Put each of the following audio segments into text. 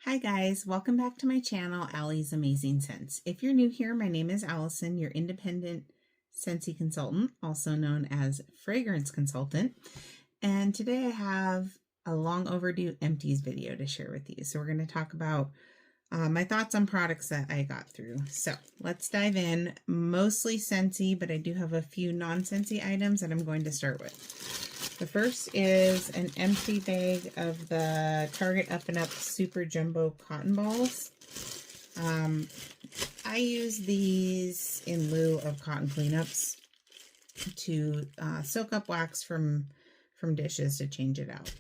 Hi guys, welcome back to my channel, Allie's Amazing Scents. If you're new here, my name is Allison, your independent Scentsy consultant, also known as fragrance consultant. And today I have a long overdue empties video to share with you. So we're going to talk about my thoughts on products that I got through. So let's dive in. Mostly Scentsy, but I do have a few non-Scentsy items that I'm going to start with. The first is an empty bag of the Target Up and Up Super Jumbo Cotton Balls. I use these in lieu of cotton cleanups to soak up wax from dishes to change it out.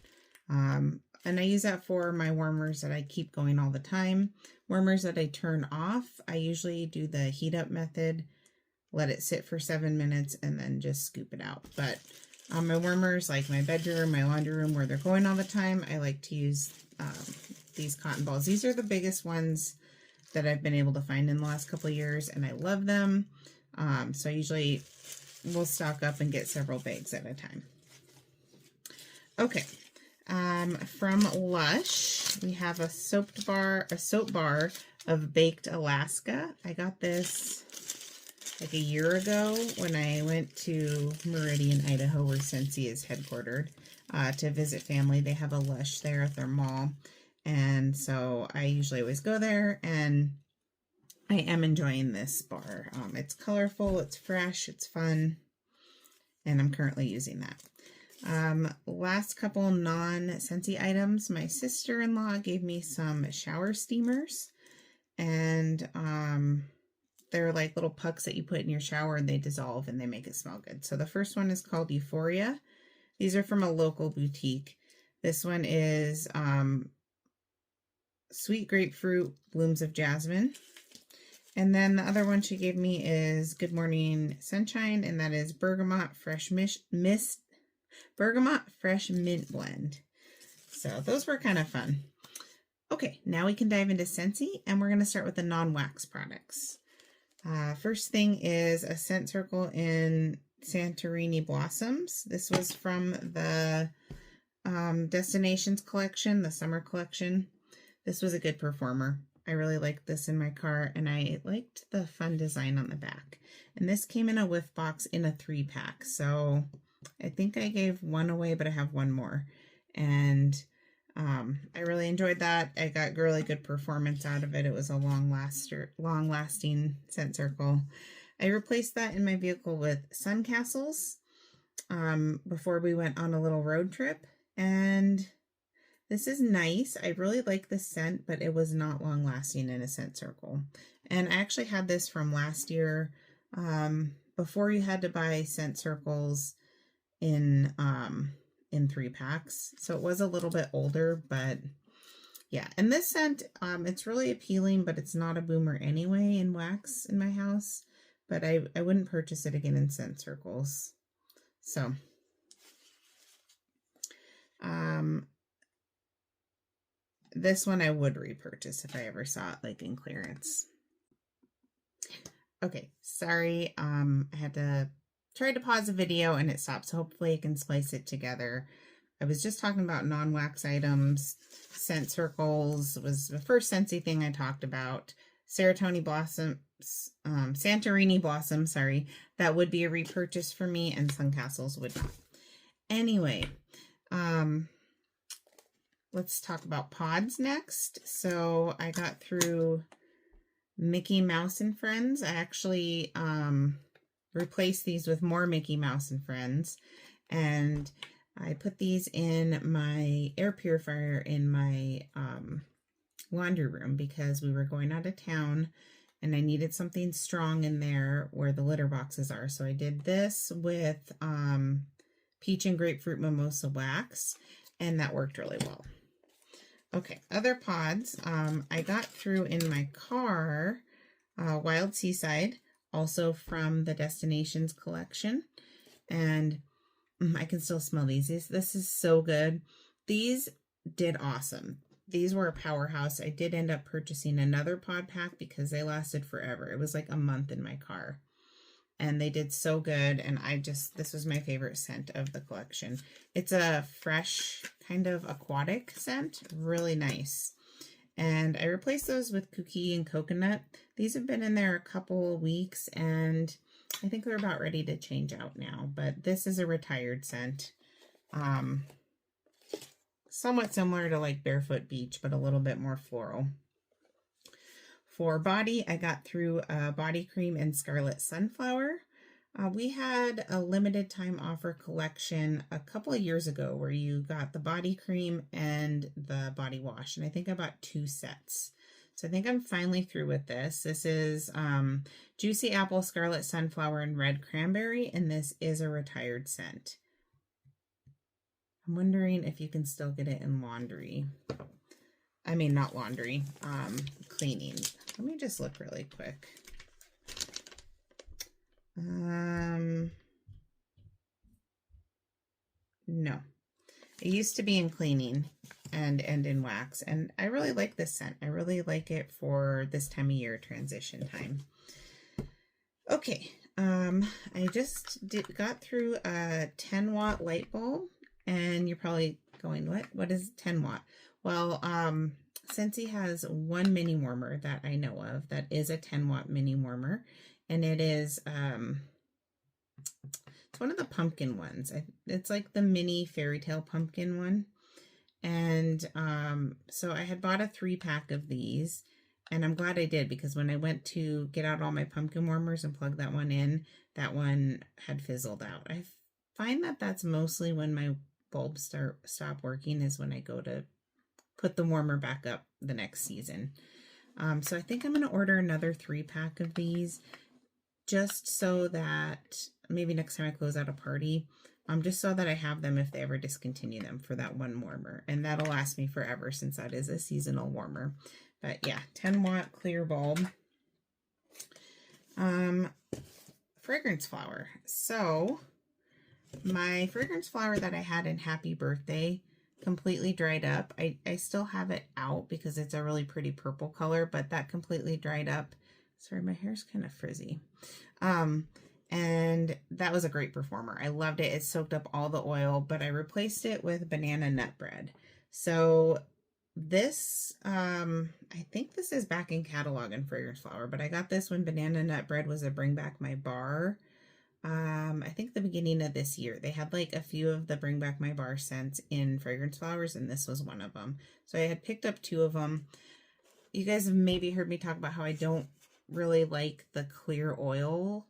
And I use that for my warmers that I keep going all the time. Warmers that I turn off, I usually do the heat up method, let it sit for 7 minutes, and then just scoop it out. But my warmers, like my bedroom, my laundry room, where they're going all the time, I like to use these cotton balls. These are the biggest ones that I've been able to find in the last couple of years, and I love them. So I usually will stock up and get several bags at a time. Okay, from Lush, we have a soap bar of Baked Alaska. I got this like a year ago when I went to Meridian, Idaho, where Scentsy is headquartered, to visit family. They have a Lush there at their mall, and so I usually always go there, and I am enjoying this bar. It's colorful, it's fresh, it's fun, and I'm currently using that. Last couple non-Scentsy items. My sister-in-law gave me some shower steamers, and they're like little pucks that you put in your shower and they dissolve and they make it smell good. So the first one is called Euphoria. These are from a local boutique. This one is Sweet Grapefruit, Blooms of Jasmine. And then the other one she gave me is Good Morning Sunshine, and that is Bergamot Fresh Mint Blend. So those were kind of fun. Okay, now we can dive into Scentsy, and we're going to start with the non-wax products. First thing is a scent circle in Santorini Blossoms. This was from the Destinations collection, the summer collection. This was a good performer. I really liked this in my car, and I liked the fun design on the back. And this came in a whiff box in a 3-pack. So I think I gave one away, but I have one more. And I really enjoyed that. I got really good performance out of it. It was a long-lasting scent circle. I replaced that in my vehicle with Sun Castles before we went on a little road trip. And this is nice. I really like this scent, but it was not long-lasting in a scent circle. And I actually had this from last year, before you had to buy scent circles in 3-packs. So it was a little bit older, but yeah. And this scent, it's really appealing, but it's not a boomer anyway in wax in my house. But I wouldn't purchase it again in scent circles. So, this one I would repurchase if I ever saw it like in clearance. Okay, sorry. I had to try to pause the video and it stopped, so hopefully I can splice it together. I was just talking about non-wax items. Scent circles was the first Scentsy thing I talked about. Santorini Blossom, sorry, that would be a repurchase for me, and Sun Castles would not. Anyway, let's talk about pods next. So I got through Mickey Mouse and Friends. I actually replaced these with more Mickey Mouse and Friends, and I put these in my air purifier in my laundry room because we were going out of town and I needed something strong in there where the litter boxes are. So I did this with peach and grapefruit mimosa wax, and that worked really well. Okay, other pods. I got through in my car Wild Seaside, also from the Destinations collection, and I can still smell these. This is so good. These did awesome. These were a powerhouse. I did end up purchasing another pod pack because they lasted forever. It was like a month in my car, and they did so good. And this was my favorite scent of the collection. It's a fresh kind of aquatic scent, really nice. And I replaced those with Kooky and Coconut. These have been in there a couple of weeks, and I think they're about ready to change out now. But this is a retired scent. Somewhat similar to like Barefoot Beach, but a little bit more floral. For body, I got through a body cream in Scarlet Sunflower. We had a limited time offer collection a couple of years ago where you got the body cream and the body wash, and I think I bought 2 sets. So I think I'm finally through with this. This is Juicy Apple, Scarlet Sunflower, and Red Cranberry, and this is a retired scent. I'm wondering if you can still get it in laundry. I mean, not laundry, cleaning. Let me just look really quick. No. It used to be in cleaning and in wax, and I really like this scent. I really like it for this time of year, transition time. Okay, I just got through a 10-watt light bulb, and you're probably going, what is 10 watt? Well, Scentsy has one mini warmer that I know of that is a 10-watt mini warmer, and it is it's one of the pumpkin ones. It's like the mini fairy tale pumpkin one. And so I had bought a 3-pack of these, and I'm glad I did, because when I went to get out all my pumpkin warmers and plug that one in, that one had fizzled out. I find that that's mostly when my bulbs stop working, is when I go to put the warmer back up the next season. So I think I'm going to order another 3-pack of these, just so that maybe next time I close out a party, just so that I have them if they ever discontinue them for that one warmer. And that'll last me forever, since that is a seasonal warmer. But yeah, 10-watt clear bulb. Fragrance flower. So my fragrance flower that I had in Happy Birthday completely dried up. I still have it out because it's a really pretty purple color, but that completely dried up. Sorry, my hair's kind of frizzy. And that was a great performer. I loved it. It soaked up all the oil, but I replaced it with banana nut bread. So this, I think this is back in catalog in Fragrance Flower, but I got this when banana nut bread was a Bring Back My Bar. I think the beginning of this year. They had like a few of the Bring Back My Bar scents in Fragrance Flowers, and this was one of them. So I had picked up 2 of them. You guys have maybe heard me talk about how I don't really like the clear oil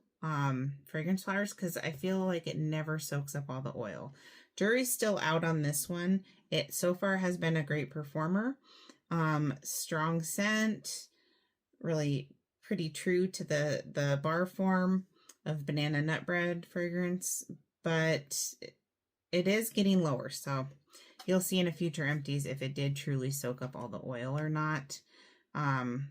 fragrance flowers, because I feel like it never soaks up all the oil. Jury's still out on this one. It so far has been a great performer. Strong scent, really pretty true to the bar form of banana nut bread fragrance, but it is getting lower, so you'll see in a future empties if it did truly soak up all the oil or not.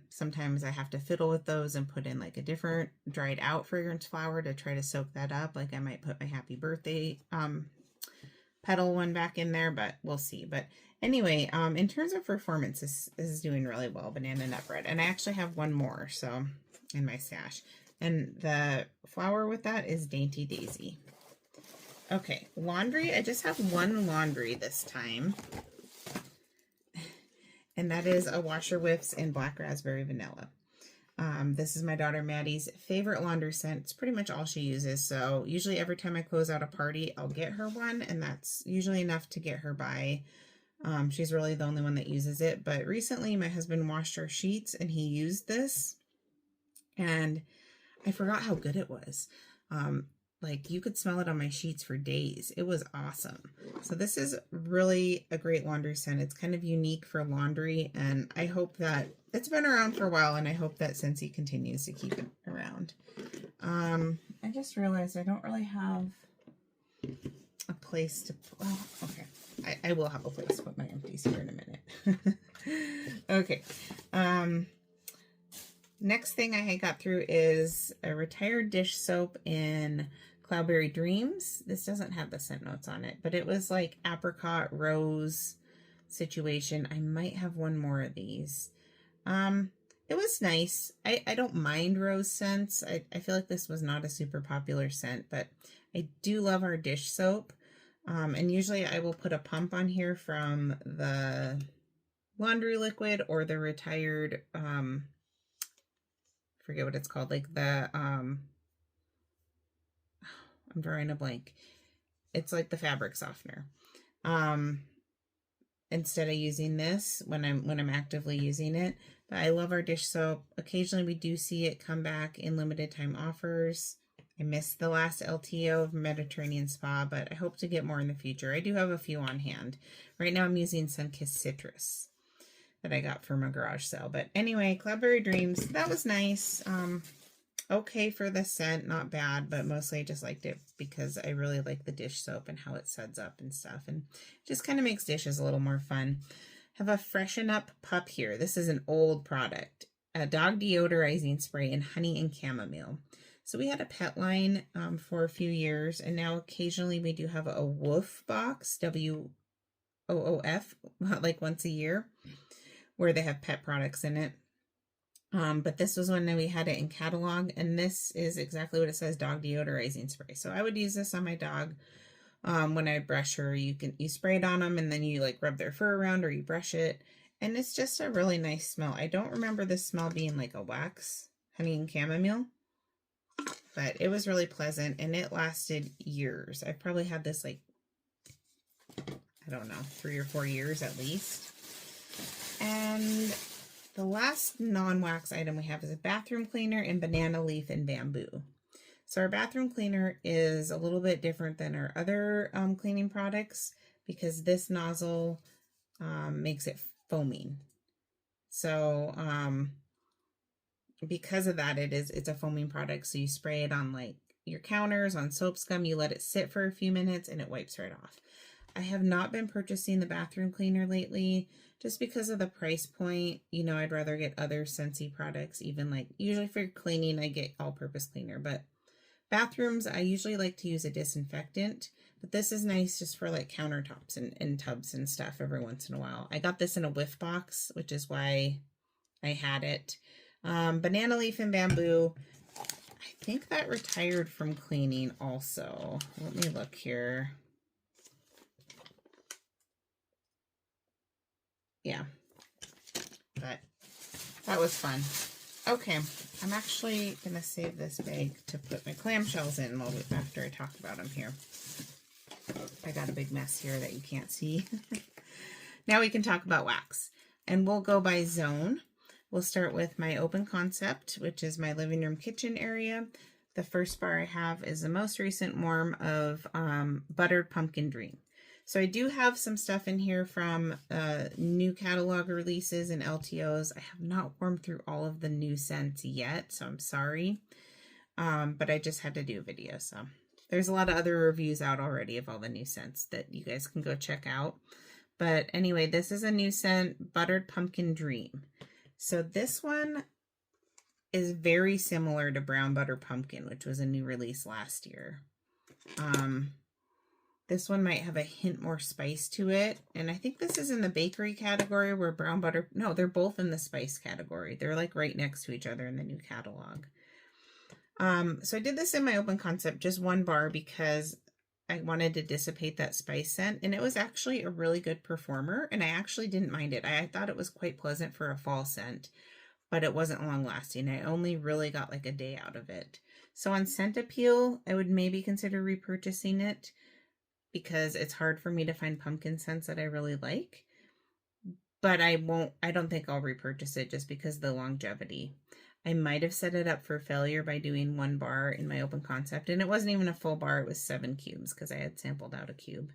Sometimes I have to fiddle with those and put in like a different dried out fragrance flower to try to soak that up. Like I might put my Happy Birthday petal one back in there, but we'll see. But anyway, in terms of performance, this is doing really well, banana nut bread. And I actually have one more, so in my stash. And the flower with that is Dainty Daisy. Okay, laundry. I just have one laundry this time. And that is a Washer Whiffs in Black Raspberry Vanilla. This is my daughter Maddie's favorite laundry scent. It's pretty much all she uses. So usually every time I close out a party, I'll get her one, and that's usually enough to get her by. She's really the only one that uses it. But recently my husband washed our sheets and he used this, and I forgot how good it was. Like you could smell it on my sheets for days. It was awesome. So this is really a great laundry scent. It's kind of unique for laundry, and I hope that it's been around for a while, and I hope that Scentsy continues to keep it around. I just realized I don't really have a place to, oh, okay. I will have a place to put my empties here in a minute. Okay. Next thing I got through is a retired dish soap in Cloudberry Dreams. This doesn't have the scent notes on it, but it was like apricot rose situation. I might have one more of these. It was nice. I don't mind rose scents. I feel like this was not a super popular scent, but I do love our dish soap. And usually I will put a pump on here from the laundry liquid or the retired, forget what it's called, like the, I'm drawing a blank. It's like the fabric softener. Instead of using this when I'm actively using it. But I love our dish soap. Occasionally we do see it come back in limited time offers. I missed the last LTO of Mediterranean Spa, but I hope to get more in the future. I do have a few on hand. Right now I'm using Sunkissed Citrus that I got from a garage sale. But anyway, Cloudberry Dreams, that was nice. Okay for the scent, not bad, but mostly I just liked it because I really like the dish soap and how it suds up and stuff, and just kind of makes dishes a little more fun. Have a Freshen Up pup here. This is an old product, a dog deodorizing spray in honey and chamomile. So we had a pet line for a few years, and now occasionally we do have a Woof box, WOOF, like once a year, where they have pet products in it. But this was when we had it in catalog, and this is exactly what it says, dog deodorizing spray. So I would use this on my dog when I brush her. You spray it on them, and then you like rub their fur around, or you brush it, and it's just a really nice smell. I don't remember this smell being like a wax, honey and chamomile, but it was really pleasant, and it lasted years. I probably had this like, I don't know, 3 or 4 years at least. And the last non-wax item we have is a bathroom cleaner in banana leaf and bamboo. So our bathroom cleaner is a little bit different than our other cleaning products because this nozzle makes it foaming. So because of that, it's a foaming product. So you spray it on like your counters, on soap scum, you let it sit for a few minutes and it wipes right off. I have not been purchasing the bathroom cleaner lately just because of the price point. You know, I'd rather get other Scentsy products, even like usually for cleaning, I get all-purpose cleaner, but bathrooms, I usually like to use a disinfectant, but this is nice just for like countertops and tubs and stuff every once in a while. I got this in a whiff box, which is why I had it. Banana leaf and bamboo, I think that retired from cleaning also. Let me look here. Yeah, but that was fun. Okay, I'm actually going to save this bag to put my clamshells in after I talk about them here. I got a big mess here that you can't see. Now we can talk about wax, and we'll go by zone. We'll start with my open concept, which is my living room kitchen area. The first bar I have is the most recent warm of Buttered Pumpkin Dream. So I do have some stuff in here from new catalog releases and LTOs. I have not warmed through all of the new scents yet, so I'm sorry. But I just had to do a video, so there's a lot of other reviews out already of all the new scents that you guys can go check out. But anyway, this is a new scent, Buttered Pumpkin Dream. So this one is very similar to Brown Butter Pumpkin, which was a new release last year. This one might have a hint more spice to it. And I think this is in the bakery category where brown butter, no, they're both in the spice category. They're like right next to each other in the new catalog. So I did this in my open concept, just one bar because I wanted to dissipate that spice scent. And it was actually a really good performer. And I actually didn't mind it. I thought it was quite pleasant for a fall scent, but it wasn't long lasting. I only really got like a day out of it. So on scent appeal, I would maybe consider repurchasing it, because it's hard for me to find pumpkin scents that I really like. But I don't think I'll repurchase it just because of the longevity. I might have set it up for failure by doing one bar in my open concept, and it wasn't even a full bar, it was 7 cubes because I had sampled out a cube.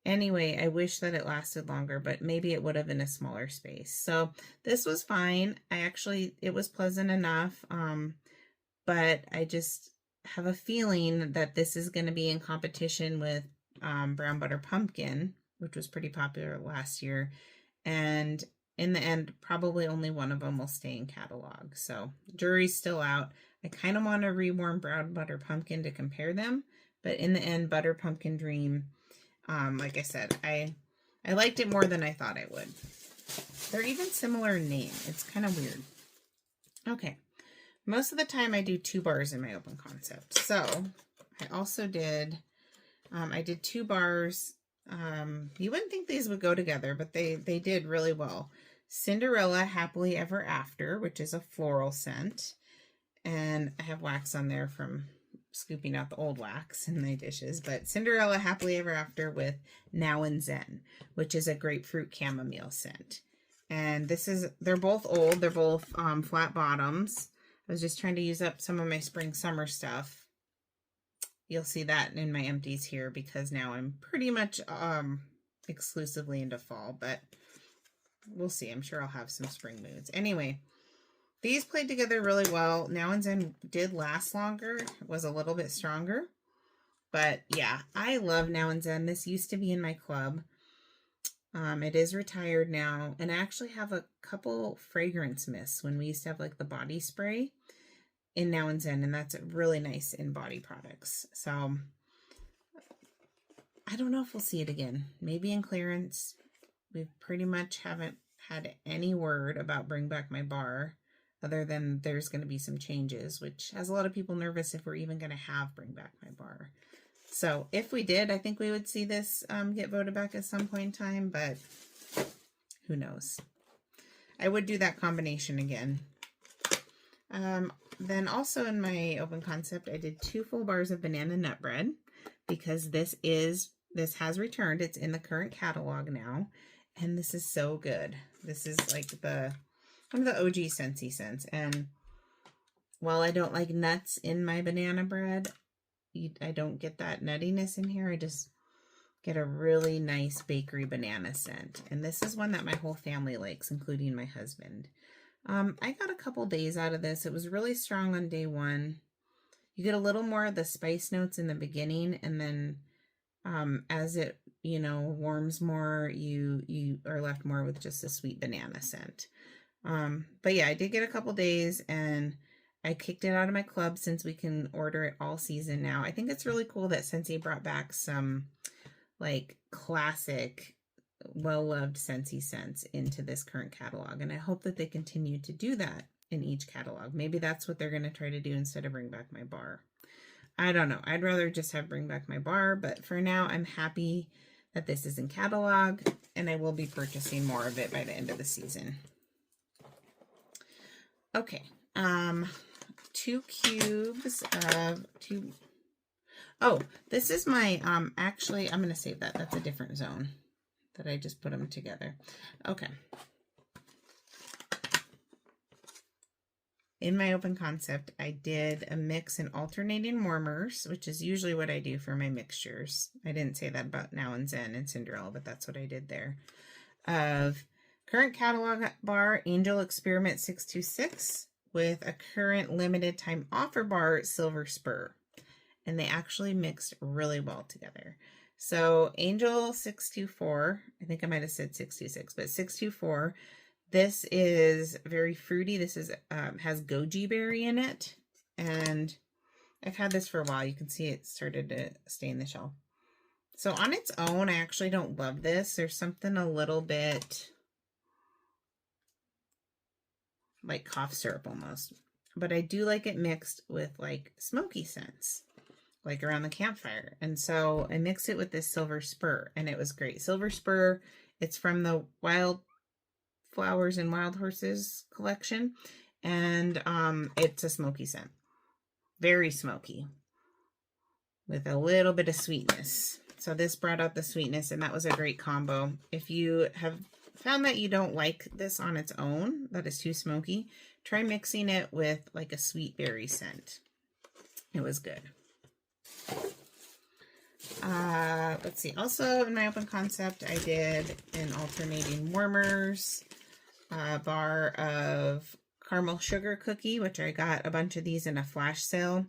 Anyway, I wish that it lasted longer, but maybe it would have in a smaller space. So this was fine. It was pleasant enough, but I just have a feeling that this is going to be in competition with Brown Butter Pumpkin, which was pretty popular last year, and in the end probably only one of them will stay in catalog. So jury's still out. I kind of want to rewarm Brown Butter Pumpkin to compare them, but in the end, Butter Pumpkin Dream, like I said, I liked it more than I thought I would. They're even similar in name. It's kind of weird. Okay, most of the time I do 2 bars in my open concept. So I also did I did 2 bars You wouldn't think these would go together, but they did really well. Cinderella Happily Ever After, which is a floral scent. And I have wax on there from scooping out the old wax in my dishes. But Cinderella Happily Ever After with Now and Zen, which is a grapefruit chamomile scent. And they're both old. They're both flat bottoms. I was just trying to use up some of my spring summer stuff. You'll see that in my empties here because now I'm pretty much exclusively into fall, but we'll see. I'm sure I'll have some spring moods. Anyway, these played together really well. Now and Zen did last longer. It was a little bit stronger. But yeah, I love Now and Zen. This used to be in my club. It is retired now. And I actually have a couple fragrance mists when we used to have like the body spray in Now and Zen. And that's really nice in body products. So I don't know if we'll see it again. Maybe in clearance. We pretty much haven't had any word about Bring Back My Bar, other than there's going to be some changes, which has a lot of people nervous if we're even going to have Bring Back My Bar. So if we did, I think we would see this get voted back at some point in time, but who knows. I would do that combination again. Then also in my open concept, I did 2 full bars of banana nut bread because this has returned. It's in the current catalog now, and this is so good. This is like one of the OG Scentsy scents, and while I don't like nuts in my banana bread, I don't get that nuttiness in here. I just get a really nice bakery banana scent, and this is one that my whole family likes, including my husband. I got a couple days out of this. It was really strong on day 1. You get a little more of the spice notes in the beginning, and then as it warms more, you are left more with just a sweet banana scent. But yeah, I did get a couple days, and I kicked it out of my club since we can order it all season now. I think it's really cool that Scentsy brought back some like classic, well-loved Scentsy scents into this current catalog, and I hope that they continue to do that in each catalog. Maybe that's what they're going to try to do instead of Bring Back My Bar. I don't know. I'd rather just have Bring Back My Bar, but for now, I'm happy that this is in catalog, and I will be purchasing more of it by the end of the season. Okay, 2 cubes of oh, this is my, actually, I'm going to save that. That's a different zone that I just put them together. Okay. In my open concept, I did a mix in alternating warmers, which is usually what I do for my mixtures. I didn't say that about Now and Zen and Cinderella, but that's what I did there. Of current catalog bar, Angel Experiment 626, with a current limited time offer bar, Silver Spur. And they actually mixed really well together. So Angel 624, I think I might have said 626, but 624, this is very fruity. This is has goji berry in it, and I've had this for a while. You can see it started to stain the shelf. So on its own, I actually don't love this. There's something a little bit like cough syrup almost, but I do like it mixed with like smoky scents, like around the campfire. And so I mixed it with this Silver Spur, and it was great. Silver Spur, it's from the Wild Flowers and Wild Horses collection, and it's a smoky scent, very smoky with a little bit of sweetness. So this brought out the sweetness, and that was a great combo. If you have found that you don't like this on its own, that is too smoky, try mixing it with like a sweet berry scent. It was good. Let's see. Also in my open concept, I did an alternating warmers bar of caramel sugar cookie, which I got a bunch of these in a flash sale.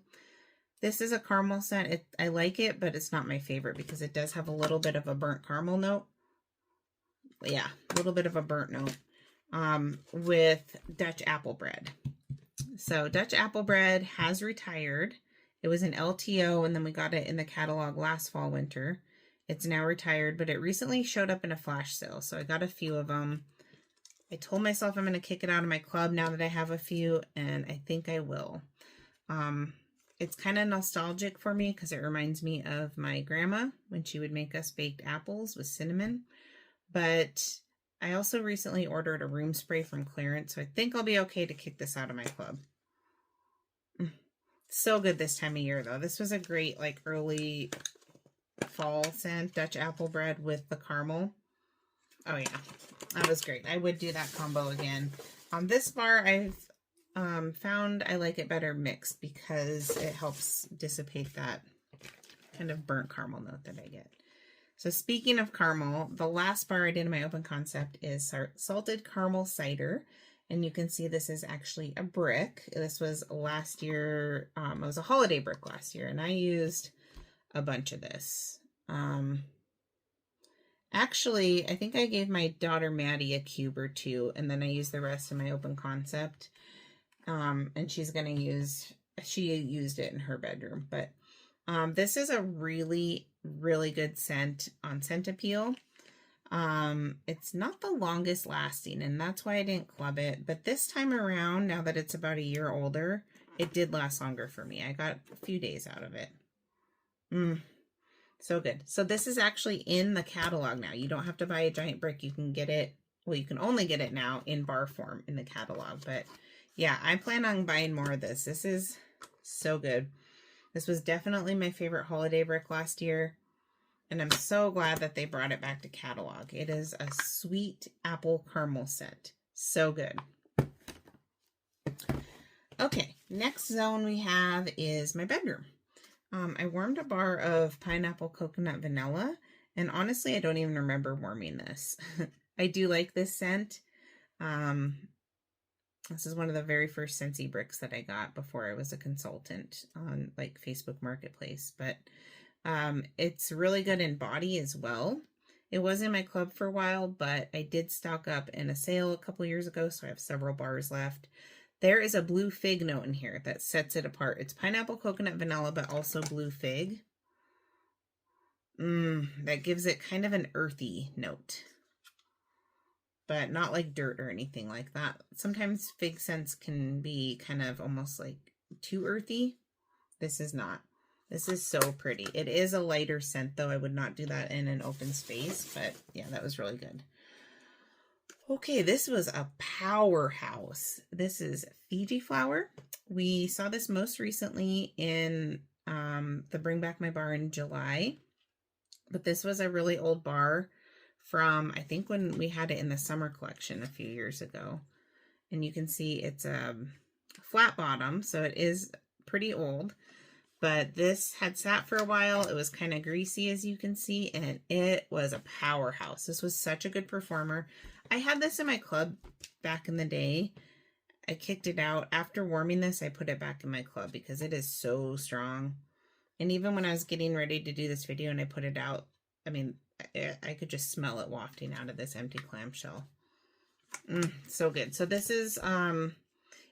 This is a caramel scent. I like it, but it's not my favorite because it does have a little bit of a burnt caramel note. Yeah, a little bit of a burnt note with Dutch apple bread. So Dutch apple bread has retired. It was an LTO, and then we got it in the catalog last fall, winter. It's now retired, but it recently showed up in a flash sale, so I got a few of them. I told myself I'm going to kick it out of my club now that I have a few, and I think I will. it's kind of nostalgic for me because it reminds me of my grandma when she would make us baked apples with cinnamon. But I also recently ordered a room spray from clearance, so I think I'll be okay to kick this out of my club. So good this time of year, though. This was a great, like, early fall scent, Dutch apple bread with the caramel. Oh, yeah. That was great. I would do that combo again. On this bar, I've found I like it better mixed because it helps dissipate that kind of burnt caramel note that I get. So speaking of caramel, the last bar I did in my open concept is salted caramel cider. And you can see this is actually a brick. This was last year. It was a holiday brick last year, and I used a bunch of this. Actually, I think I gave my daughter Maddie a cube or two, and then I used the rest in my open concept. And she used it in her bedroom. But this is a really, really good scent on Scent Appeal. It's not the longest lasting, and that's why I didn't club it. But this time around, now that it's about a year older, it did last longer for me. I got a few days out of it. So good. So this is actually in the catalog now. You don't have to buy a giant brick. You can get it, well, you can only get it now in bar form in the catalog. But yeah, I plan on buying more of this. This is so good. This was definitely my favorite holiday brick last year. And I'm so glad that they brought it back to catalog. It is a sweet apple caramel scent. So good. Okay, next zone we have is my bedroom. I warmed a bar of pineapple coconut vanilla, and honestly, I don't even remember warming this. I do like this scent. This is one of the very first Scentsy bricks that I got before I was a consultant on like Facebook Marketplace, but it's really good in body as well. It was in my club for a while, but I did stock up in a sale a couple years ago, so I have several bars left. There is a blue fig note in here that sets it apart. It's pineapple coconut vanilla, but also blue fig. That gives it kind of an earthy note, but not like dirt or anything like that. Sometimes fig scents can be kind of almost like too earthy. This is not. This is so pretty. It is a lighter scent, though. I would not do that in an open space, but yeah, that was really good. Okay, this was a powerhouse. This is Fiji flower. We saw this most recently in the Bring Back My Bar in July, but this was a really old bar from, I think, when we had it in the summer collection a few years ago. And you can see it's a flat bottom, so it is pretty old. But this had sat for a while. It was kind of greasy, as you can see, and it was a powerhouse. This was such a good performer. I had this in my club back in the day. I kicked it out. After warming this, I put it back in my club because it is so strong. And even when I was getting ready to do this video and I put it out, I mean, I could just smell it wafting out of this empty clamshell. So good. So this is...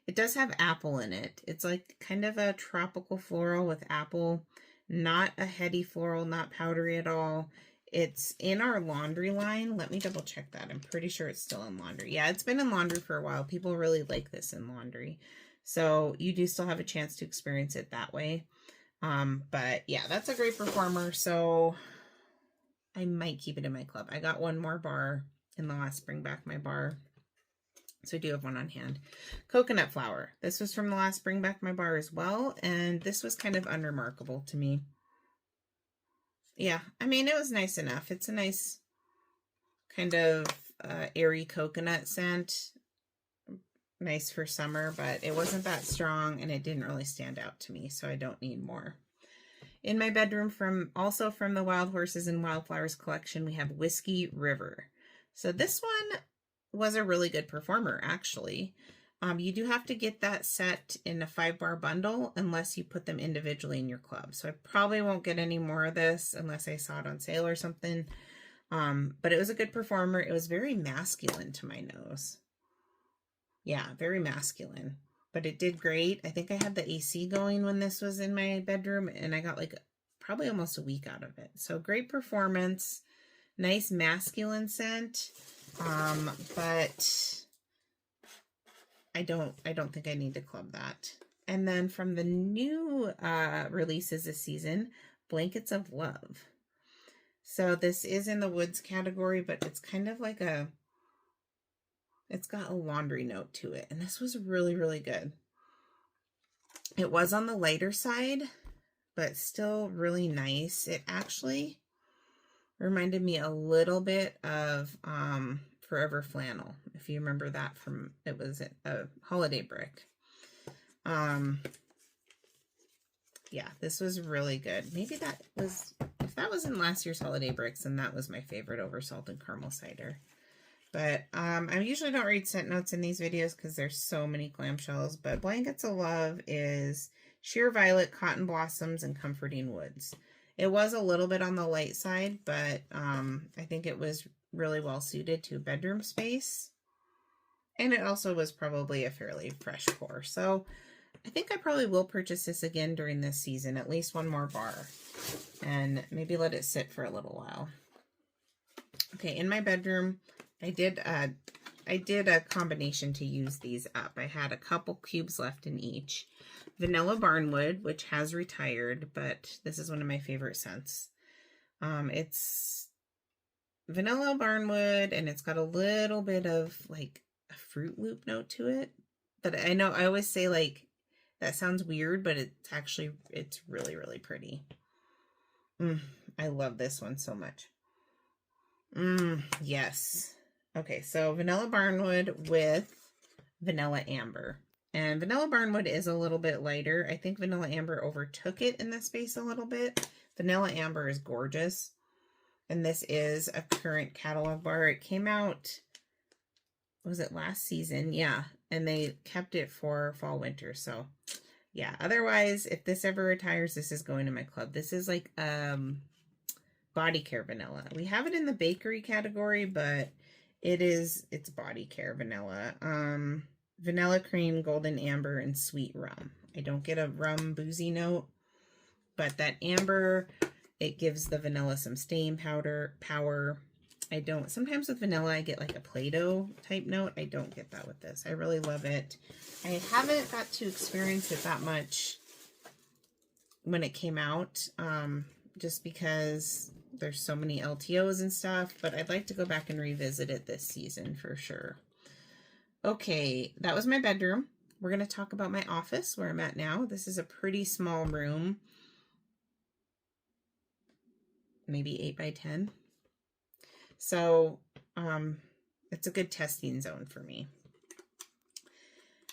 it does have apple in it. It's like kind of a tropical floral with apple, not a heady floral, not powdery at all. It's in our laundry line. Let me double check that. I'm pretty sure it's still in laundry. Yeah, it's been in laundry for a while. People really like this in laundry. So you do still have a chance to experience it that way. But yeah, that's a great performer. So I might keep it in my club. I got one more bar in the last Bring Back My Bar. So I do have one on hand. Coconut flower. This was from the last Bring Back My Bar as well. And this was kind of unremarkable to me. Yeah, I mean, it was nice enough. It's a nice kind of airy coconut scent. Nice for summer, but it wasn't that strong and it didn't really stand out to me. So I don't need more. In my bedroom, also from the Wild Horses and Wildflowers collection, we have Whiskey River. So this one was a really good performer, actually. You do have to get that set in a 5-bar bundle unless you put them individually in your club. So I probably won't get any more of this unless I saw it on sale or something. But it was a good performer. It was very masculine to my nose. Yeah, very masculine. But it did great. I think I had the AC going when this was in my bedroom, and I got like probably almost a week out of it. So great performance. Nice masculine scent. But I don't think I need to club that. And then from the new releases this season, Blankets of Love. So this is in the woods category, but it's kind of like it's got a laundry note to it. And this was really, really good. It was on the lighter side, but still really nice. It actually reminded me a little bit of Forever Flannel, if you remember that from, it was a holiday brick. Yeah, this was really good. Maybe that was, if that was in last year's holiday bricks, then that was my favorite over salt and caramel cider. But I usually don't read scent notes in these videos because there's so many clamshells, but Blankets of Love is Sheer Violet, Cotton Blossoms, and Comforting Woods. It was a little bit on the light side, but I think it was really well suited to bedroom space. And it also was probably a fairly fresh pour. So I think I probably will purchase this again during this season, at least one more bar, and maybe let it sit for a little while. Okay, in my bedroom, I did a combination to use these up. I had a couple cubes left in each. Vanilla Barnwood, which has retired, but this is one of my favorite scents. It's Vanilla Barnwood, and it's got a little bit of like a Fruit Loop note to it. But I know I always say like, that sounds weird, but it's really, really pretty. I love this one so much. Yes. Okay, so Vanilla Barnwood with Vanilla Amber. And Vanilla Barnwood is a little bit lighter. I think Vanilla Amber overtook it in the space a little bit. Vanilla Amber is gorgeous. And this is a current catalog bar. It came out, was it last season? Yeah. And they kept it for fall winter. So yeah, otherwise, if this ever retires, this is going to my club. This is like body care vanilla. We have it in the bakery category, but it's body care vanilla. Vanilla cream, golden amber, and sweet rum. I don't get a rum boozy note, but that amber, it gives the vanilla some staying power. I don't, sometimes with vanilla, I get like a Play-Doh type note. I don't get that with this. I really love it. I haven't got to experience it that much when it came out, just because there's so many LTOs and stuff, but I'd like to go back and revisit it this season for sure. Okay, that was my bedroom. We're going to talk about my office where I'm at now. This is a pretty small room, maybe 8 by 10. So, it's a good testing zone for me.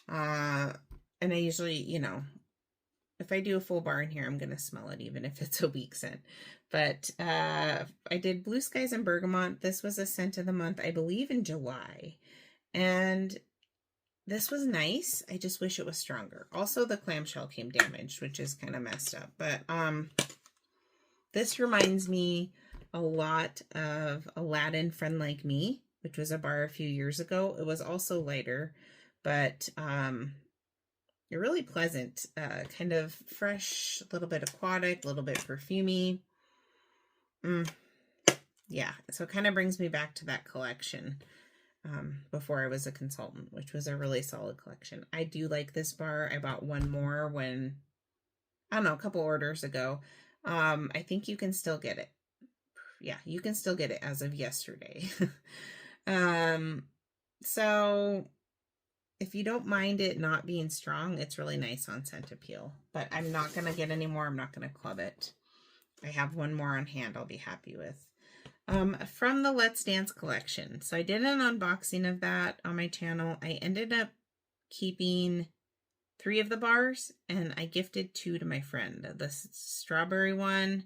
And I usually, you know, if I do a full bar in here, I'm going to smell it, even if it's a weak scent. But, I did Blue Skies and Bergamot. This was a scent of the month, I believe in July. And this was nice. I just wish it was stronger. Also, the clamshell came damaged, which is kind of messed up. But, this reminds me a lot of Aladdin Friend Like Me, which was a bar a few years ago. It was also lighter, but really pleasant, kind of fresh, a little bit aquatic, a little bit perfumey. Yeah, so it kind of brings me back to that collection before I was a consultant, which was a really solid collection. I do like this bar. I bought one more when, I don't know, a couple orders ago. I think you can still get it. Yeah, you can still get it as of yesterday. So if you don't mind it not being strong, it's really nice on scent appeal. But I'm not going to get any more. I'm not going to club it. I have one more on hand I'll be happy with. From the Let's Dance collection. So I did an unboxing of that on my channel. I ended up keeping 3 of the bars, and I gifted 2 to my friend. The strawberry one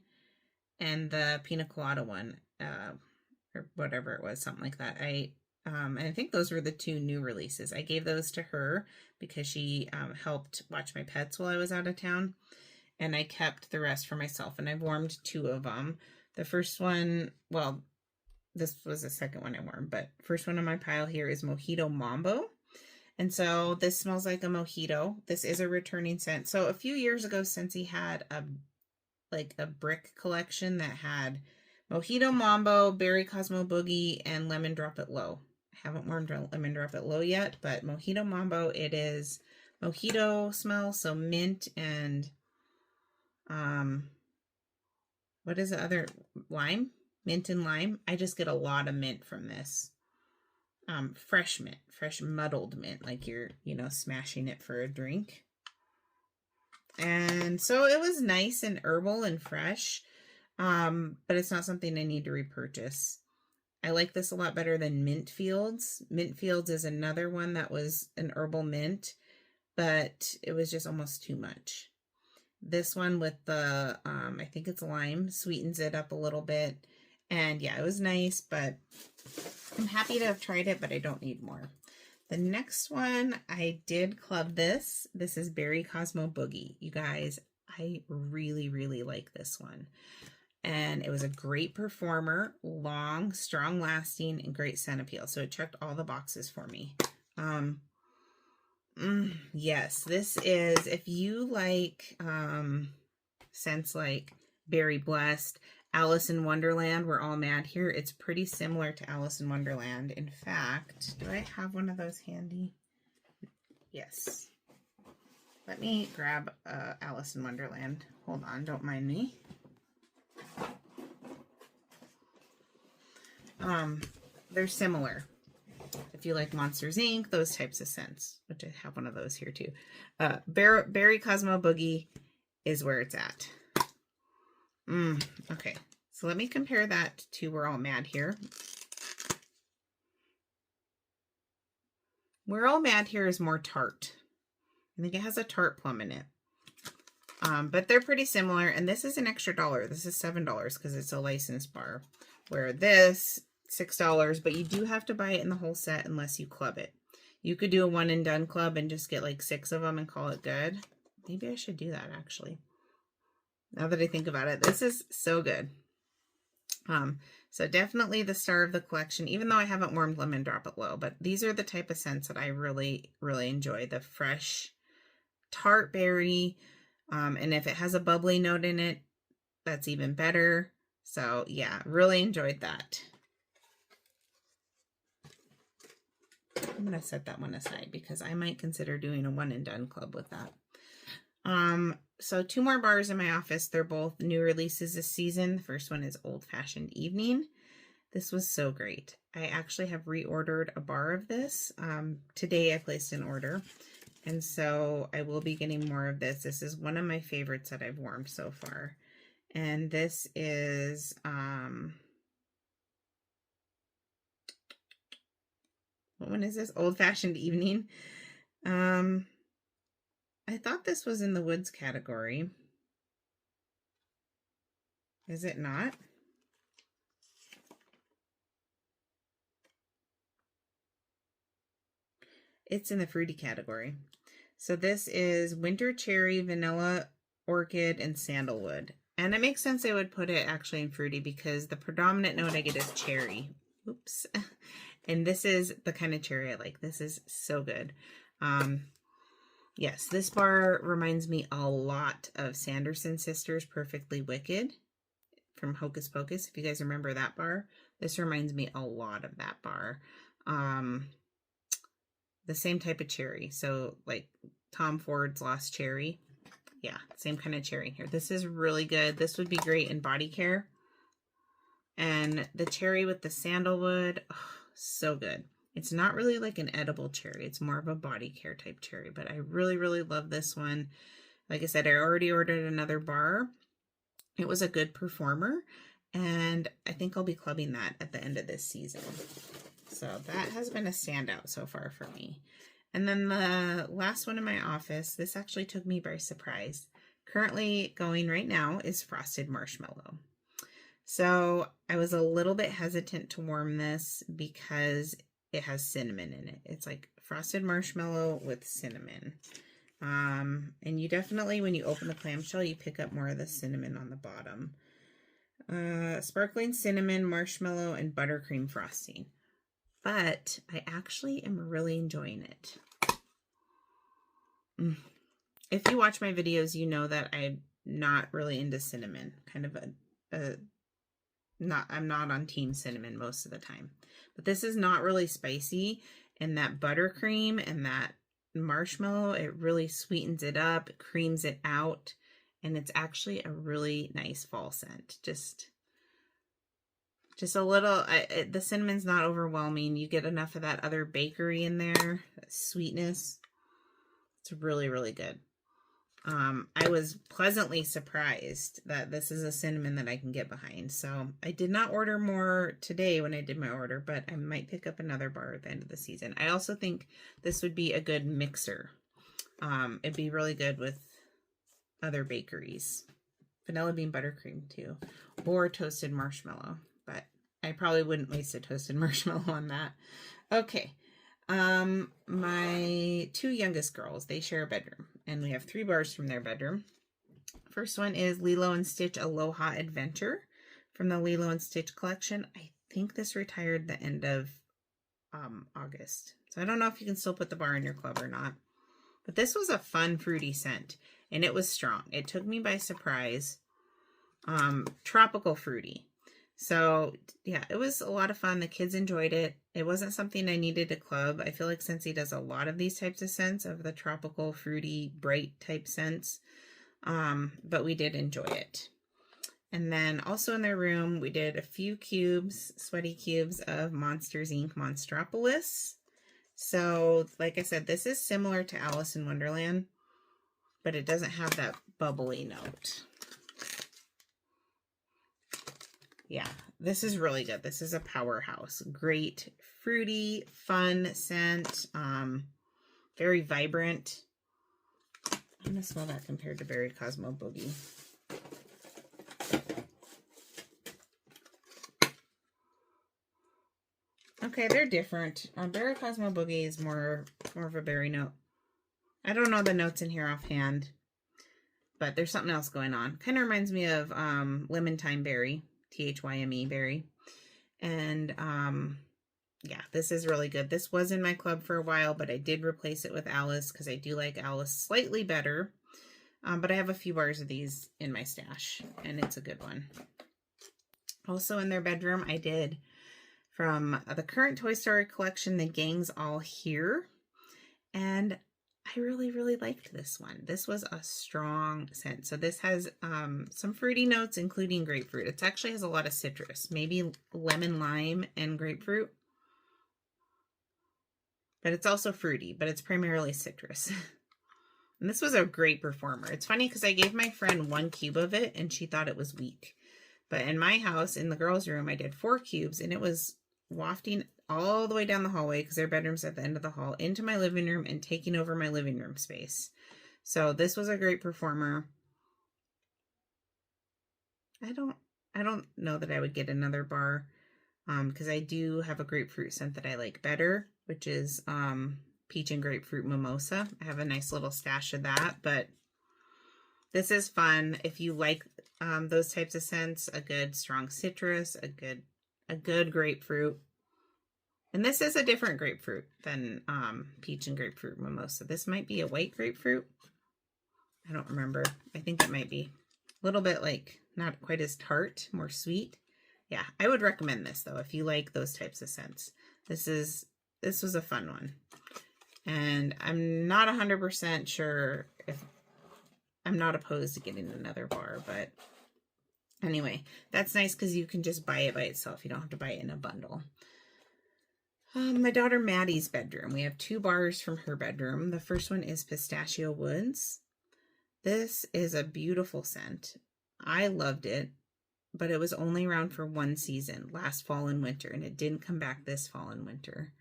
and the pina colada one, or whatever it was, something like that. And I think those were the 2 new releases. I gave those to her because she helped watch my pets while I was out of town, and I kept the rest for myself, and I warmed 2 of them. The first one, well, this was the second one I warmed, but first one on my pile here is Mojito Mambo. And so this smells like a mojito. This is a returning scent. So a few years ago, Scentsy had a brick collection that had Mojito Mambo, Berry Cosmo Boogie, and Lemon Drop It Low. I haven't warmed Lemon Drop It Low yet, but Mojito Mambo, it is mojito smell, so mint and what is the other, lime? Mint and lime. I just get a lot of mint from this. Fresh mint, fresh muddled mint, like you're, smashing it for a drink. And so it was nice and herbal and fresh, but it's not something I need to repurchase. I like this a lot better than Mint Fields. Mint Fields is another one that was an herbal mint, but it was just almost too much. This one with the, I think it's lime, sweetens it up a little bit. And yeah, it was nice, but I'm happy to have tried it, but I don't need more. The next one, I did club this. This is Berry Cosmo Boogie. You guys, I really, really like this one. And it was a great performer, long, strong lasting, and great scent appeal. So it checked all the boxes for me. Yes, this is, if you like scents like Berry Blessed, Alice in Wonderland, We're All Mad Here, it's pretty similar to Alice in Wonderland. In fact, do I have one of those handy? Yes. Let me grab Alice in Wonderland. Hold on, don't mind me. They're similar. If you like Monsters Inc., those types of scents, which I have one of those here too. Berry Cosmo Boogie is where it's at. Okay, so let me compare that to We're All Mad Here. We're All Mad Here is more tart. I think it has a tart plum in it. But they're pretty similar, and this is an extra $1. This is $7 because it's a licensed bar, where this $6, but you do have to buy it in the whole set unless you club it. You could do a one and done club and just get like 6 of them and call it good. Maybe I should do that actually. Now that I think about it, this is so good. So definitely the star of the collection, even though I haven't warmed Lemon Drop It Low, but these are the type of scents that I really, really enjoy. The fresh tart berry, and if it has a bubbly note in it, that's even better. So yeah, really enjoyed that. I'm going to set that one aside because I might consider doing a one and done club with that. So 2 more bars in my office. They're both new releases this season. The first one is Old Fashioned Evening. This was so great. I actually have reordered a bar of this. Today I placed an order, and so I will be getting more of this. This is one of my favorites that I've warmed so far. And this is, what one is this? Old Fashioned Evening. I thought this was in the woods category. Is it not? It's in the fruity category. So this is Winter Cherry, Vanilla Orchid, and Sandalwood. And it makes sense I would put it actually in fruity because the predominant note I get is cherry. Oops. And this is the kind of cherry I like. This is so good. Yes, this bar reminds me a lot of Sanderson Sisters Perfectly Wicked from Hocus Pocus. If you guys remember that bar, this reminds me a lot of that bar. The same type of cherry. So like Tom Ford's Lost Cherry. Yeah, same kind of cherry here. This is really good. This would be great in body care. And the cherry with the sandalwood, oh, so good. It's not really like an edible cherry. It's more of a body care type cherry, but I really, really love this one. Like I said, I already ordered another bar. It was a good performer, and I think I'll be clubbing that at the end of this season. So that has been a standout so far for me. And then the last one in my office, this actually took me by surprise. Currently going right now is Frosted Marshmallow. So I was a little bit hesitant to warm this because it has cinnamon in it. It's like frosted marshmallow with cinnamon. And you definitely, when you open the clamshell, you pick up more of the cinnamon on the bottom. Sparkling cinnamon, marshmallow, and buttercream frosting. But I actually am really enjoying it. If you watch my videos, you know that I'm not really into cinnamon. Kind of I'm not on team cinnamon most of the time. But this is not really spicy, and that buttercream and that marshmallow. It really sweetens it up, creams it out, and it's actually a really nice fall scent. Just a little, the cinnamon's not overwhelming. You get enough of that other bakery in there, that sweetness. It's really, really good. I was pleasantly surprised that this is a cinnamon that I can get behind. So I did not order more today when I did my order, but I might pick up another bar at the end of the season. I also think this would be a good mixer. It'd be really good with other bakeries. Vanilla bean buttercream too, or toasted marshmallow, but I probably wouldn't waste a toasted marshmallow on that. Okay. My two youngest girls, they share a bedroom, and we have 3 bars from their bedroom. First one is Lilo and Stitch Aloha Adventure from the Lilo and Stitch collection. I think this retired the end of August. So I don't know if you can still put the bar in your club or not. But this was a fun fruity scent, and it was strong. It took me by surprise. Tropical fruity. So yeah, it was a lot of fun. The kids enjoyed it. It wasn't something I needed to club. I feel like Scentsy does a lot of these types of scents, of the tropical, fruity, bright type scents. But we did enjoy it. And then also in their room, we did a few cubes, sweaty cubes of Monsters, Inc. Monstropolis. So like I said, this is similar to Alice in Wonderland, but it doesn't have that bubbly note. Yeah, this is really good. This is a powerhouse. Great, fruity, fun scent. Very vibrant. I'm going to smell that compared to Berry Cosmo Boogie. Okay, they're different. Berry Cosmo Boogie is more of a berry note. I don't know the notes in here offhand, but there's something else going on. Kind of reminds me of Lemon Thyme Berry. Thyme berry. And yeah, this is really good. This was in my club for a while, but I did replace it with Alice because I do like Alice slightly better. But I have a few bars of these in my stash, and it's a good one. Also in their bedroom, I did from the current Toy Story collection, The Gang's All Here. And I really, really liked this one. This was a strong scent. So this has some fruity notes, including grapefruit. It actually has a lot of citrus, maybe lemon, lime, and grapefruit. But it's also fruity, but it's primarily citrus. And this was a great performer. It's funny because I gave my friend 1 cube of it, and she thought it was weak. But in my house, in the girls' room, I did 4 cubes, and it was wafting all the way down the hallway, because their bedroom's at the end of the hall, into my living room and taking over my living room space. So this was a great performer. I don't know that I would get another bar, because I do have a grapefruit scent that I like better, which is peach and grapefruit mimosa. I have a nice little stash of that, but this is fun. If you like those types of scents, a good strong citrus, a good grapefruit. And this is a different grapefruit than peach and grapefruit mimosa. This might be a white grapefruit. I don't remember. I think it might be a little bit like not quite as tart, more sweet. Yeah, I would recommend this though if you like those types of scents. This was a fun one. And I'm not 100% sure if I'm not opposed to getting another bar, but anyway, that's nice because you can just buy it by itself. You don't have to buy it in a bundle. My daughter Maddie's bedroom. We have 2 bars from her bedroom. The first one is Pistachio Woods. This is a beautiful scent. I loved it, but it was only around for 1 season, last fall and winter, and it didn't come back this fall and winter.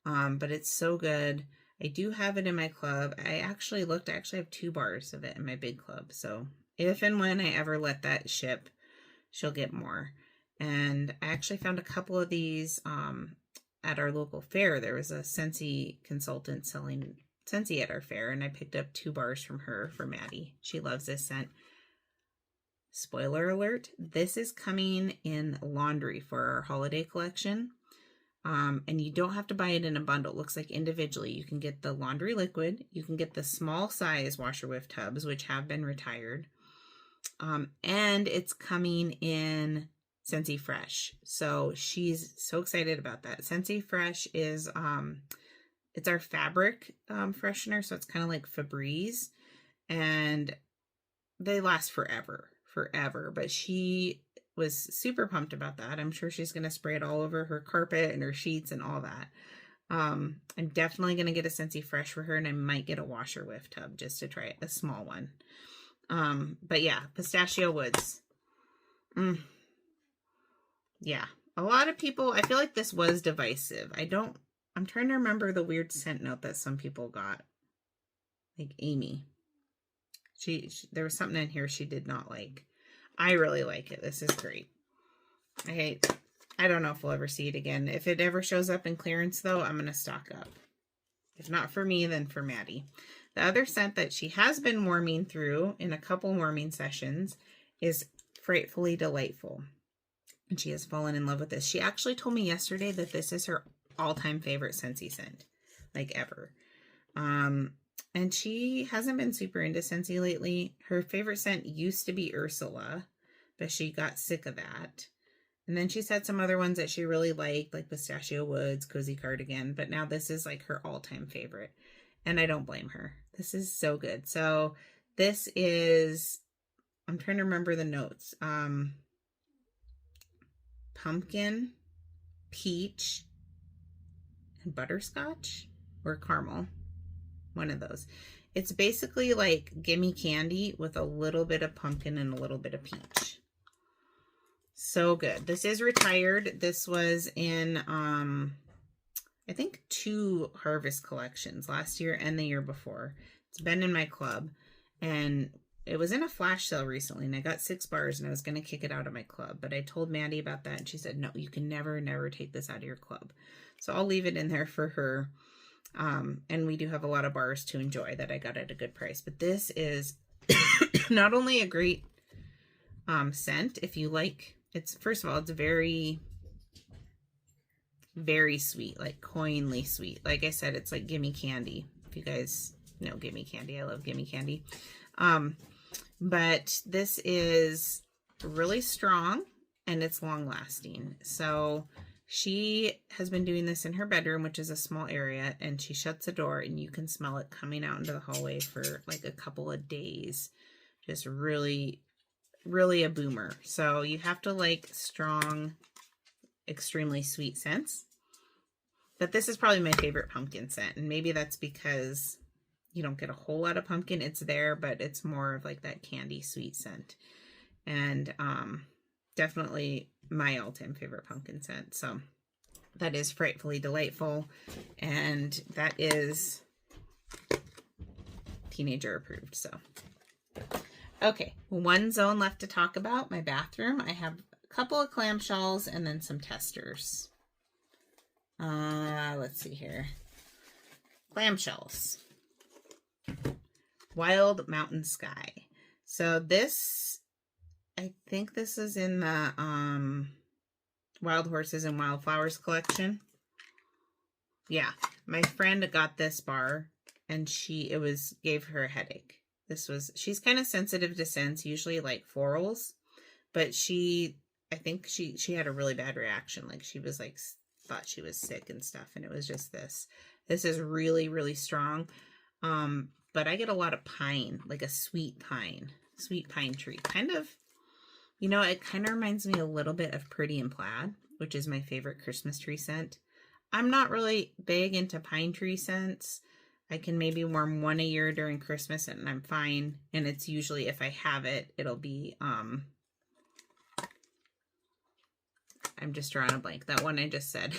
But it's so good. I do have it in my club. I actually have 2 bars of it in my big club. So if and when I ever let that ship, she'll get more. And I actually found a couple of these at our local fair. There was a Scentsy consultant selling Scentsy at our fair, and I picked up 2 bars from her for Maddie. She loves this scent. Spoiler alert, this is coming in laundry for our holiday collection. And you don't have to buy it in a bundle. It looks like individually. You can get the laundry liquid. You can get the small size washer whiff tubs, which have been retired. And it's coming in Scentsy Fresh. So she's so excited about that. Scentsy Fresh is It's our fabric freshener, so it's kind of like Febreze, and they last forever, but she was super pumped about that. I'm sure she's going to spray it all over her carpet and her sheets and all that. I'm definitely going to get a Scentsy Fresh for her, and I might get a washer whiff tub just to try it, a small one. But yeah, Pistachio Woods. Yeah, a lot of people, I feel like this was divisive. I'm trying to remember the weird scent note that some people got. Like Amy. There was something in here she did not like. I really like it. This is great. I don't know if we'll ever see it again. If it ever shows up in clearance, though, I'm going to stock up. If not for me, then for Maddie. The other scent that she has been warming through in a couple warming sessions is Frightfully Delightful. And she has fallen in love with this. She actually told me yesterday that this is her all-time favorite Scentsy scent, like ever. And she hasn't been super into Scentsy lately. Her favorite scent used to be Ursula, but she got sick of that. And then she's had some other ones that she really liked, like Pistachio Woods, Cozy Cardigan, but now this is like her all-time favorite. And I don't blame her. This is so good. So this is, I'm trying to remember the notes. Pumpkin, peach, and butterscotch or caramel. One of those. It's basically like gimme candy with a little bit of pumpkin and a little bit of peach. So good. This is retired. This was in, I think 2 harvest collections, last year and the year before. It's been in my club, and it was in a flash sale recently, and I got 6 bars, and I was going to kick it out of my club, but I told Maddie about that, and she said, no, you can never take this out of your club. So I'll leave it in there for her. And we do have a lot of bars to enjoy that I got at a good price, but this is not only a great scent, if you like, it's, first of all, it's very, very sweet, like coinly sweet. Like I said, it's like gimme candy. If you guys know gimme candy, I love gimme candy. But this is really strong and it's long lasting. So she has been doing this in her bedroom, which is a small area, and she shuts the door and you can smell it coming out into the hallway for like a couple of days. Just really, really a boomer. So you have to like strong, extremely sweet scents. But this is probably my favorite pumpkin scent, and maybe that's because you don't get a whole lot of pumpkin. It's there, but it's more of like that candy sweet scent. And definitely my all-time favorite pumpkin scent. So that is Frightfully Delightful, and that is teenager approved. So okay, one zone left to talk about, my bathroom. I have a couple of clamshells and then some testers. Let's see here. Clamshells. Wild Mountain Sky. So this, I think this is in the Wild Horses and Wildflowers collection. Yeah, my friend got this bar and it gave her a headache. She's kind of sensitive to scents, usually like florals, but I think she had a really bad reaction. Like she was like, thought she was sick and stuff, and it was just this. This is really, really strong. But I get a lot of pine, like a sweet pine tree. Kind of, it kind of reminds me a little bit of Pretty in Plaid, which is my favorite Christmas tree scent. I'm not really big into pine tree scents. I can maybe warm one a year during Christmas and I'm fine. And it's usually, if I have it, it'll be, I'm just drawing a blank. That one I just said.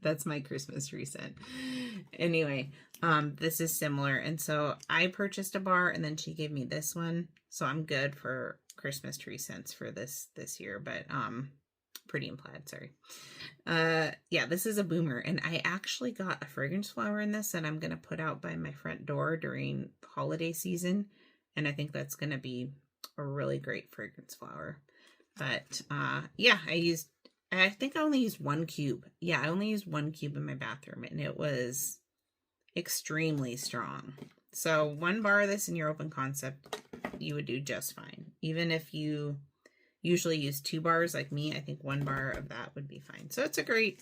That's my Christmas tree scent. Anyway, this is similar. And so I purchased a bar and then she gave me this one. So I'm good for Christmas tree scents for this year. But Pretty in Plaid, sorry. Yeah, this is a boomer. And I actually got a fragrance flower in this that I'm going to put out by my front door during the holiday season. And I think that's going to be a really great fragrance flower. But yeah, I think I only used 1 cube. Yeah, I only used 1 cube in my bathroom, and it was extremely strong. So 1 bar of this in your open concept, you would do just fine. Even if you usually use 2 bars like me, I think 1 bar of that would be fine. So it's a great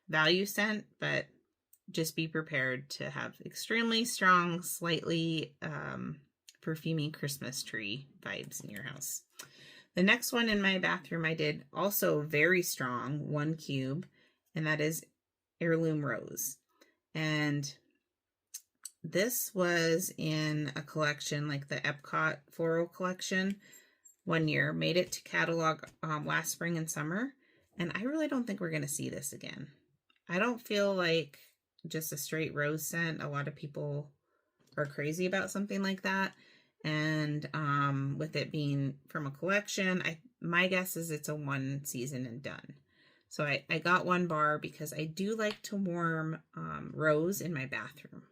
value scent, but just be prepared to have extremely strong, slightly perfumey Christmas tree vibes in your house. The next one in my bathroom I did also very strong, 1 cube, and that is Heirloom Rose. And this was in a collection like the Epcot Floral Collection one year. Made it to catalog last spring and summer, and I really don't think we're going to see this again. I don't feel like just a straight rose scent. A lot of people are crazy about something like that, and with it being from a collection, my guess is it's a 1 season and done. So I got 1 bar because I do like to warm rose in my bathroom.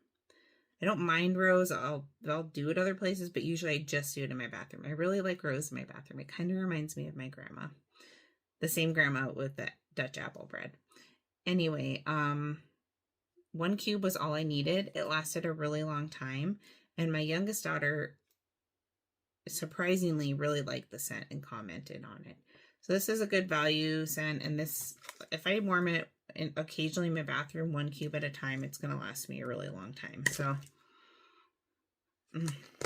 I don't mind rose. I'll do it other places, but usually I just do it in my bathroom. I really like rose in my bathroom. It kind of reminds me of my grandma. The same grandma with the Dutch apple bread. Anyway, 1 cube was all I needed. It lasted a really long time. And my youngest daughter surprisingly really liked the scent and commented on it. So this is a good value scent. And this, if I warm it occasionally in my bathroom 1 cube at a time, it's going to last me a really long time. So,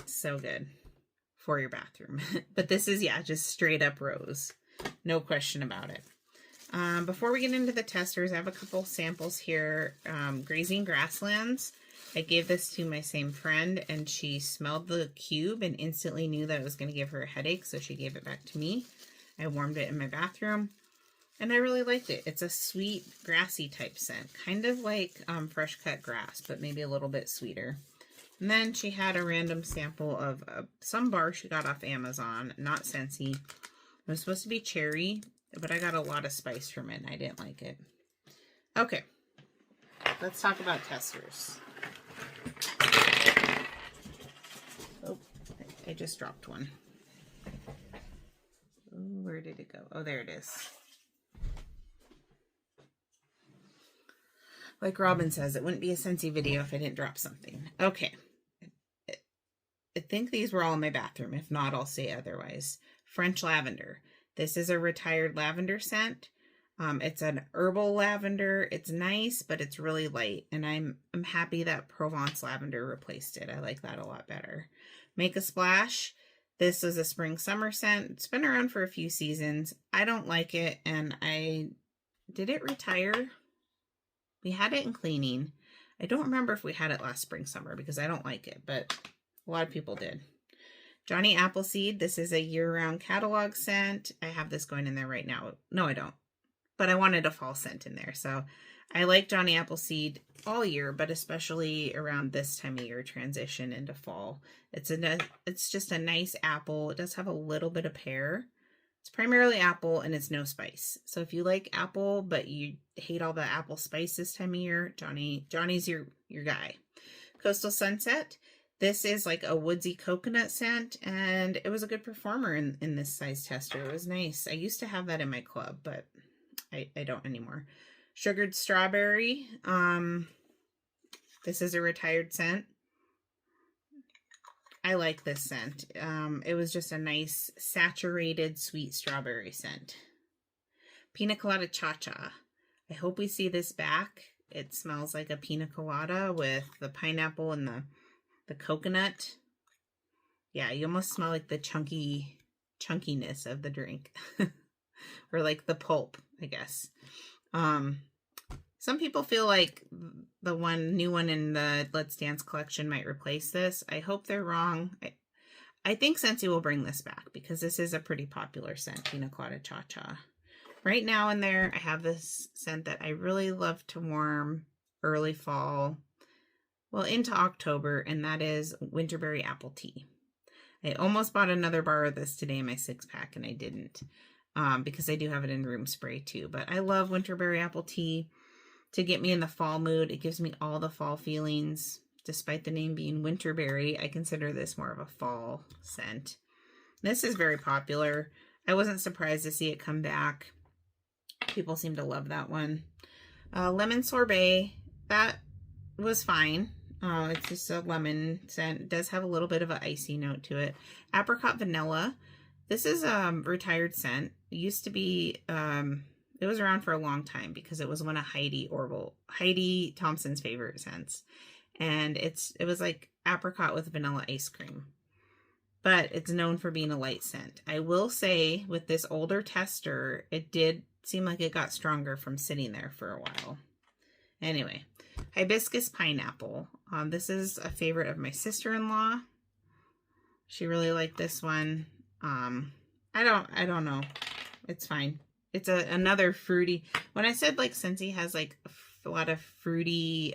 so good for your bathroom. But this is, yeah, just straight up rose. No question about it. Before we get into the testers, I have a couple samples here. Grazing Grasslands. I gave this to my same friend, and she smelled the cube and instantly knew that it was going to give her a headache, so she gave it back to me. I warmed it in my bathroom, and I really liked it. It's a sweet, grassy type scent, kind of like fresh cut grass, but maybe a little bit sweeter. And then she had a random sample of some bar she got off Amazon, not Scentsy. It was supposed to be cherry, but I got a lot of spice from it, and I didn't like it. Okay, let's talk about testers. Oh, I just dropped one. Oh, where did it go? Oh, there it is. Like Robin says, it wouldn't be a Scentsy video if I didn't drop something. Okay. I think these were all in my bathroom. If not, I'll say otherwise. French Lavender. This is a retired lavender scent. It's an herbal lavender. It's nice, but it's really light. And I'm happy that Provence lavender replaced it. I like that a lot better. Make a Splash. This is a spring summer scent. It's been around for a few seasons. I don't like it, and did it retire? We had it in cleaning. I don't remember if we had it last spring summer because I don't like it, but a lot of people did. Johnny Appleseed. This is a year-round catalog scent. I have this going in there right now. No, I don't. But I wanted a fall scent in there. So I like Johnny Appleseed all year, but especially around this time of year, transition into fall. It's just a nice apple. It does have a little bit of pear. It's primarily apple, and it's no spice. So if you like apple, but you hate all the apple spice this time of year, Johnny's your guy. Coastal Sunset. This is like a woodsy coconut scent, and it was a good performer in this size tester. It was nice. I used to have that in my club, but I don't anymore. Sugared Strawberry. This is a retired scent. I like this scent. It was just a nice saturated sweet strawberry scent. Pina Colada Cha-Cha. I hope we see this back. It smells like a pina colada with the pineapple and the coconut. Yeah, you almost smell like the chunkiness of the drink. Or like the pulp, I guess. Some people feel like the new one in the Let's Dance collection might replace this. I hope they're wrong. I think Scentsy will bring this back because this is a pretty popular scent, Pina Colada Cha-Cha. Right now in there, I have this scent that I really love to warm early fall, well, into October, and that is Winterberry Apple Tea. I almost bought another bar of this today in my 6-pack, and I didn't because I do have it in room spray too. But I love Winterberry Apple Tea to get me in the fall mood. It gives me all the fall feelings. Despite the name being Winterberry, I consider this more of a fall scent. This is very popular. I wasn't surprised to see it come back. People seem to love that one. Lemon Sorbet, that was fine. It's just a lemon scent. It does have a little bit of an icy note to it. Apricot Vanilla. This is a retired scent. It used to be, it It was around for a long time because it was one of Heidi Thompson's favorite scents. And it was like apricot with vanilla ice cream. But it's known for being a light scent. I will say with this older tester, it did seem like it got stronger from sitting there for a while. Anyway, hibiscus pineapple. This is a favorite of my sister-in-law. She really liked this one. I don't know. It's fine. It's another fruity. When I said like Scentsy has like a lot of fruity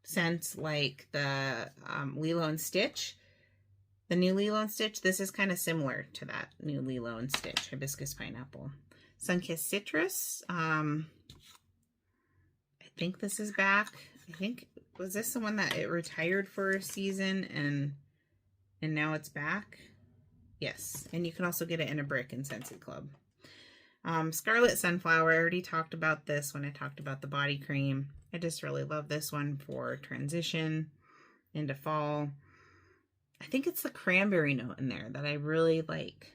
scents, like the Lilo and Stitch, the new Lilo and Stitch, this is kind of similar to that new Lilo and Stitch, hibiscus pineapple. Sunkissed citrus. I think this is back. I think, was this the one that it retired for a season and now it's back? Yes, and you can also get it in a brick in Scentsy Club. Scarlet Sunflower, I already talked about this when I talked about the body cream. I just really love this one for transition into fall. I think it's the cranberry note in there that I really like.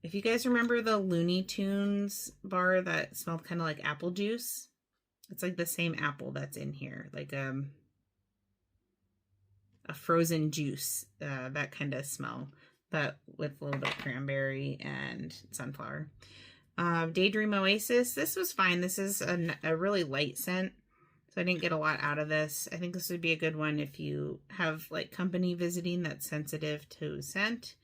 If you guys remember the Looney Tunes bar that smelled kind of like apple juice, it's like the same apple that's in here, like a frozen juice, that kind of smell, but with a little bit of cranberry and sunflower. Daydream Oasis, this was fine. This is a really light scent, so I didn't get a lot out of this. I think this would be a good one if you have like company visiting that's sensitive to scent.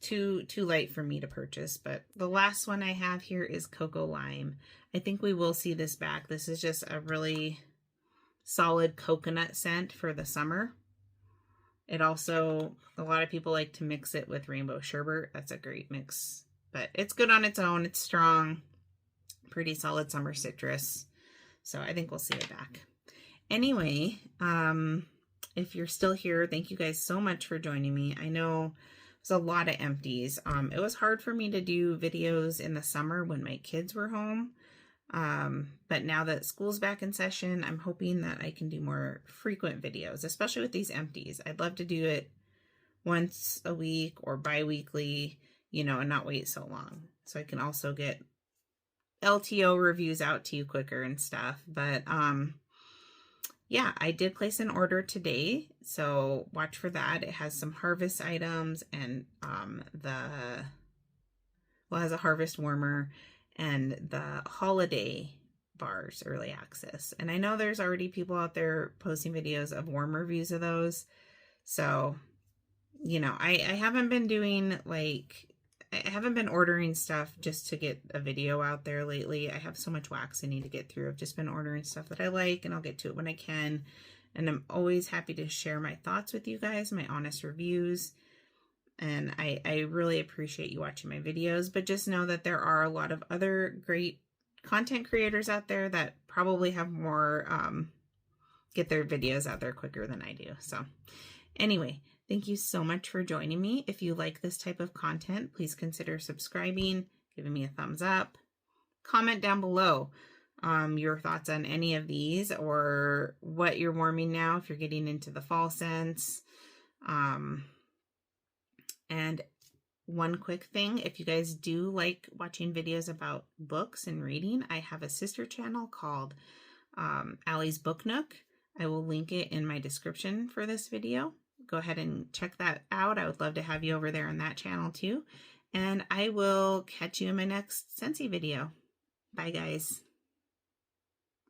Too light for me to purchase. But the last one I have here is Cocoa Lime. I think we will see this back. This is just a really solid coconut scent for the summer. It also, a lot of people like to mix it with rainbow sherbet. That's a great mix, but it's good on its own. It's strong, pretty solid summer citrus. So I think we'll see it back. Anyway, if you're still here, thank you guys so much for joining me. I know it was a lot of empties. It was hard for me to do videos in the summer when my kids were home. But now that school's back in session, I'm hoping that I can do more frequent videos, especially with these empties. I'd love to do it once a week or bi-weekly, you know, and not wait so long. So I can also get LTO reviews out to you quicker and stuff. But, yeah, I did place an order today, so watch for that. It has some harvest items and, it has a harvest warmer and the holiday bars early access. And I know there's already people out there posting videos of warm reviews of those. So, you know, I haven't been doing like, I haven't been ordering stuff just to get a video out there lately. I have so much wax I need to get through. I've just been ordering stuff that I like, and I'll get to it when I can. And I'm always happy to share my thoughts with you guys, my honest reviews. And I really appreciate you watching my videos, but just know that there are a lot of other great content creators out there that probably have more, get their videos out there quicker than I do. So anyway, thank you so much for joining me. If you like this type of content, please consider subscribing, giving me a thumbs up, comment down below your thoughts on any of these or what you're warming now if you're getting into the fall scents. And one quick thing, if you guys do like watching videos about books and reading, I have a sister channel called Allie's Book Nook. I will link it in my description for this video. Go ahead and check that out. I would love to have you over there on that channel too. And I will catch you in my next Scentsy video. Bye guys.